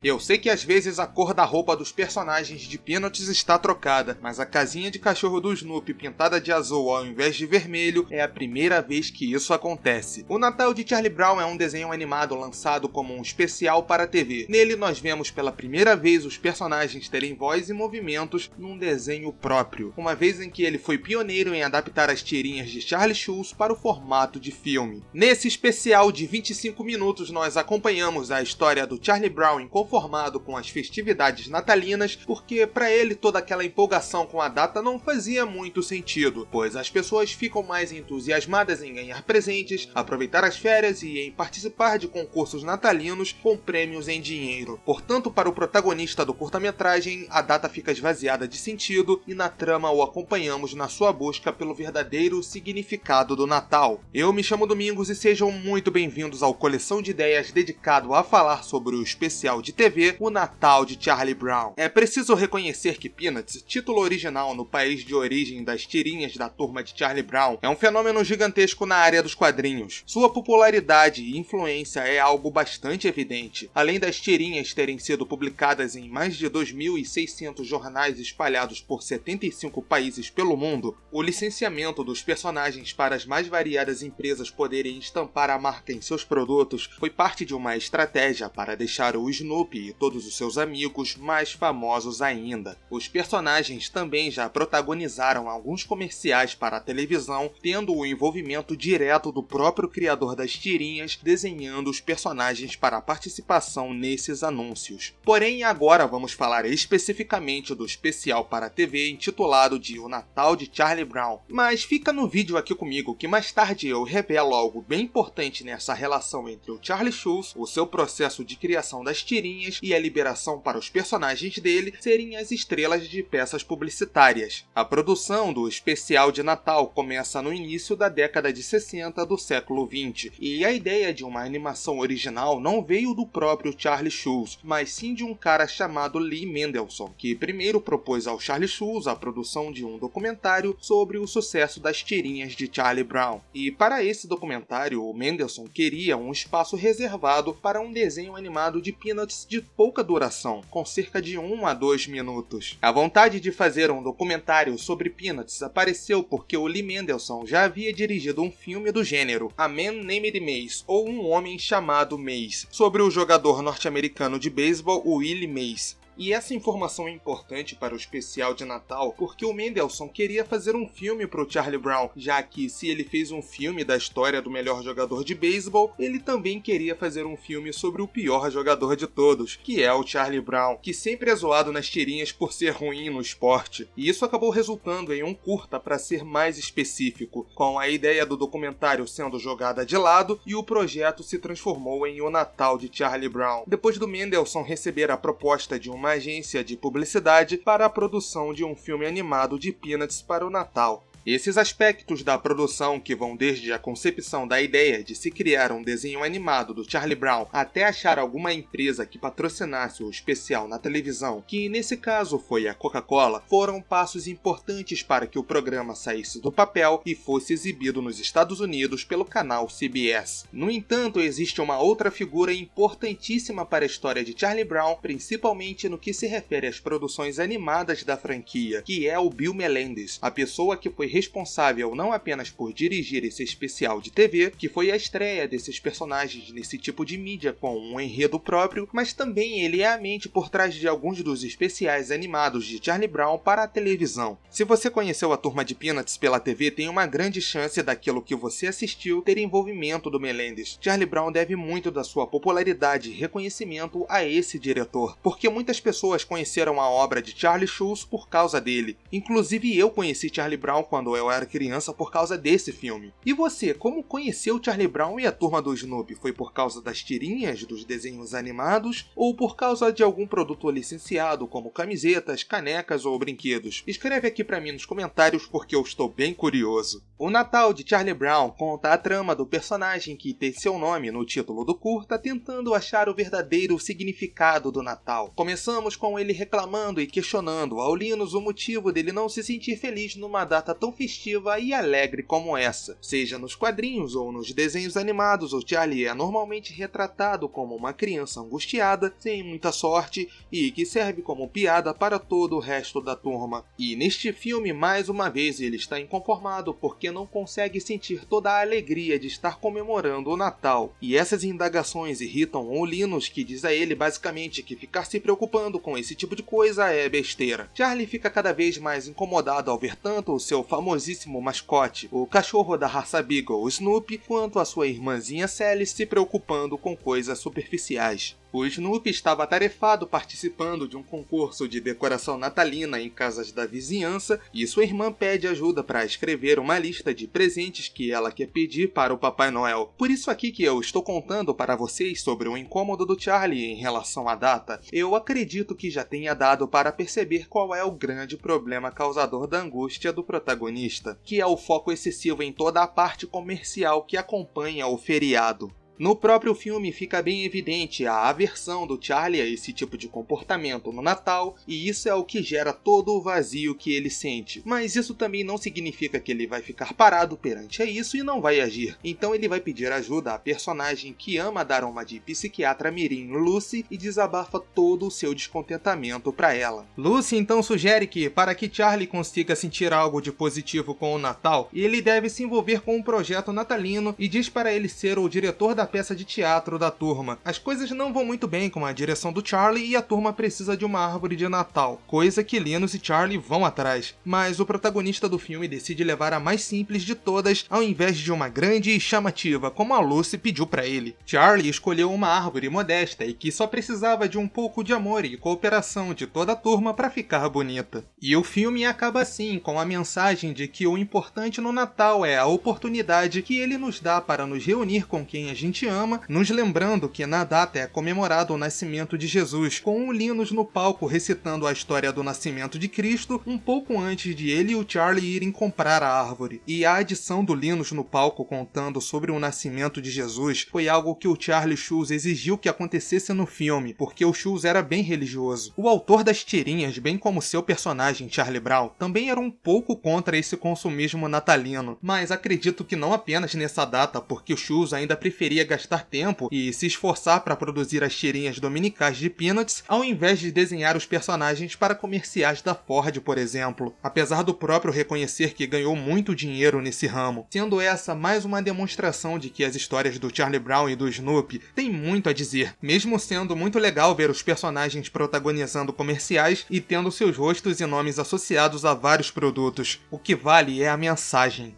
Eu sei que às vezes a cor da roupa dos personagens de Peanuts está trocada, mas a casinha de cachorro do Snoopy pintada de azul ao invés de vermelho é a primeira vez que isso acontece. O Natal de Charlie Brown é um desenho animado lançado como um especial para a TV. Nele nós vemos pela primeira vez os personagens terem voz e movimentos num desenho próprio, uma vez em que ele foi pioneiro em adaptar as tirinhas de Charlie Schulz para o formato de filme. Nesse especial de 25 minutos nós acompanhamos a história do Charlie Brown inconformado com as festividades natalinas, porque para ele toda aquela empolgação com a data não fazia muito sentido, pois as pessoas ficam mais entusiasmadas em ganhar presentes, aproveitar as férias e em participar de concursos natalinos com prêmios em dinheiro. Portanto, para o protagonista do curta-metragem, a data fica esvaziada de sentido e na trama o acompanhamos na sua busca pelo verdadeiro significado do Natal. Eu me chamo Domingos e sejam muito bem-vindos ao Coleção de Ideias dedicado a falar sobre o especial de TV, O Natal de Charlie Brown. É preciso reconhecer que Peanuts, título original no país de origem das tirinhas da turma de Charlie Brown, é um fenômeno gigantesco na área dos quadrinhos. Sua popularidade e influência é algo bastante evidente. Além das tirinhas terem sido publicadas em mais de 2.600 jornais espalhados por 75 países pelo mundo, o licenciamento dos personagens para as mais variadas empresas poderem estampar a marca em seus produtos foi parte de uma estratégia para deixar o Snoopy e todos os seus amigos mais famosos ainda. Os personagens também já protagonizaram alguns comerciais para a televisão, tendo o envolvimento direto do próprio criador das tirinhas desenhando os personagens para a participação nesses anúncios. Porém, agora vamos falar especificamente do especial para a TV intitulado de O Natal de Charlie Brown. Mas fica no vídeo aqui comigo que mais tarde eu revelo algo bem importante nessa relação entre o Charlie Schulz, o seu processo de criação das tirinhas e a liberação para os personagens dele serem as estrelas de peças publicitárias. A produção do especial de Natal começa no início da década de 60 do século 20, e a ideia de uma animação original não veio do próprio Charlie Schulz, mas sim de um cara chamado Lee Mendelson, que primeiro propôs ao Charlie Schulz a produção de um documentário sobre o sucesso das tirinhas de Charlie Brown. E para esse documentário, o Mendelson queria um espaço reservado para um desenho animado de Peanuts de pouca duração, com cerca de 1 a 2 minutos. A vontade de fazer um documentário sobre Peanuts apareceu porque o Lee Mendelson já havia dirigido um filme do gênero, A Man Named Mays, ou Um Homem Chamado Mays, sobre o jogador norte-americano de beisebol Willie Mays. E essa informação é importante para o especial de Natal porque o Mendelson queria fazer um filme para o Charlie Brown, já que se ele fez um filme da história do melhor jogador de beisebol, ele também queria fazer um filme sobre o pior jogador de todos, que é o Charlie Brown, que sempre é zoado nas tirinhas por ser ruim no esporte. E isso acabou resultando em um curta para ser mais específico, com a ideia do documentário sendo jogada de lado e o projeto se transformou em O Natal de Charlie Brown, depois do Mendelson receber a proposta de uma agência de publicidade para a produção de um filme animado de Peanuts para o Natal. Esses aspectos da produção, que vão desde a concepção da ideia de se criar um desenho animado do Charlie Brown até achar alguma empresa que patrocinasse o especial na televisão, que nesse caso foi a Coca-Cola, foram passos importantes para que o programa saísse do papel e fosse exibido nos Estados Unidos pelo canal CBS. No entanto, existe uma outra figura importantíssima para a história de Charlie Brown, principalmente no que se refere às produções animadas da franquia, que é o Bill Melendez, a pessoa que foi responsável não apenas por dirigir esse especial de TV, que foi a estreia desses personagens nesse tipo de mídia com um enredo próprio, mas também ele é a mente por trás de alguns dos especiais animados de Charlie Brown para a televisão. Se você conheceu a turma de Peanuts pela TV, tem uma grande chance daquilo que você assistiu ter envolvimento do Melendez. Charlie Brown deve muito da sua popularidade e reconhecimento a esse diretor, porque muitas pessoas conheceram a obra de Charlie Schulz por causa dele. Inclusive eu conheci Charlie Brown quando eu era criança por causa desse filme. E você, como conheceu Charlie Brown e a turma do Snoopy? Foi por causa das tirinhas, dos desenhos animados, ou por causa de algum produto licenciado, como camisetas, canecas ou brinquedos? Escreve aqui pra mim nos comentários porque eu estou bem curioso. O Natal de Charlie Brown conta a trama do personagem que tem seu nome no título do curta, tentando achar o verdadeiro significado do Natal. Começamos com ele reclamando e questionando ao Linus o motivo dele não se sentir feliz numa data tão tão festiva e alegre como essa. Seja nos quadrinhos ou nos desenhos animados, o Charlie é normalmente retratado como uma criança angustiada, sem muita sorte e que serve como piada para todo o resto da turma. E neste filme, mais uma vez, ele está inconformado porque não consegue sentir toda a alegria de estar comemorando o Natal. E essas indagações irritam o Linus, que diz a ele basicamente que ficar se preocupando com esse tipo de coisa é besteira. Charlie fica cada vez mais incomodado ao ver tanto o seu famosíssimo mascote, o cachorro da raça Beagle, Snoopy, quanto a sua irmãzinha Sally se preocupando com coisas superficiais. O Snoopy estava atarefado participando de um concurso de decoração natalina em casas da vizinhança e sua irmã pede ajuda para escrever uma lista de presentes que ela quer pedir para o Papai Noel. Por isso aqui que eu estou contando para vocês sobre o incômodo do Charlie em relação à data. Eu acredito que já tenha dado para perceber qual é o grande problema causador da angústia do protagonista, que é o foco excessivo em toda a parte comercial que acompanha o feriado. No próprio filme fica bem evidente a aversão do Charlie a esse tipo de comportamento no Natal, e isso é o que gera todo o vazio que ele sente. Mas isso também não significa que ele vai ficar parado perante isso e não vai agir. Então ele vai pedir ajuda à personagem que ama dar uma de psiquiatra mirim, Lucy, e desabafa todo o seu descontentamento para ela. Lucy então sugere que, para que Charlie consiga sentir algo de positivo com o Natal, ele deve se envolver com um projeto natalino e diz para ele ser o diretor da peça de teatro da turma. As coisas não vão muito bem com a direção do Charlie e a turma precisa de uma árvore de Natal, coisa que Linus e Charlie vão atrás. Mas o protagonista do filme decide levar a mais simples de todas, ao invés de uma grande e chamativa, como a Lucy pediu para ele. Charlie escolheu uma árvore modesta e que só precisava de um pouco de amor e cooperação de toda a turma para ficar bonita. E o filme acaba assim, com a mensagem de que o importante no Natal é a oportunidade que ele nos dá para nos reunir com quem a gente ama, nos lembrando que na data é comemorado o nascimento de Jesus, com o Linus no palco recitando a história do nascimento de Cristo um pouco antes de ele e o Charlie irem comprar a árvore. E a adição do Linus no palco contando sobre o nascimento de Jesus foi algo que o Charlie Schulz exigiu que acontecesse no filme, porque o Schulz era bem religioso. O autor das tirinhas, bem como seu personagem Charlie Brown, também era um pouco contra esse consumismo natalino, mas acredito que não apenas nessa data, porque o Schulz ainda preferia gastar tempo e se esforçar para produzir as tirinhas dominicais de Peanuts, ao invés de desenhar os personagens para comerciais da Ford, por exemplo, apesar do próprio reconhecer que ganhou muito dinheiro nesse ramo, sendo essa mais uma demonstração de que as histórias do Charlie Brown e do Snoopy têm muito a dizer, mesmo sendo muito legal ver os personagens protagonizando comerciais e tendo seus rostos e nomes associados a vários produtos. O que vale é a mensagem.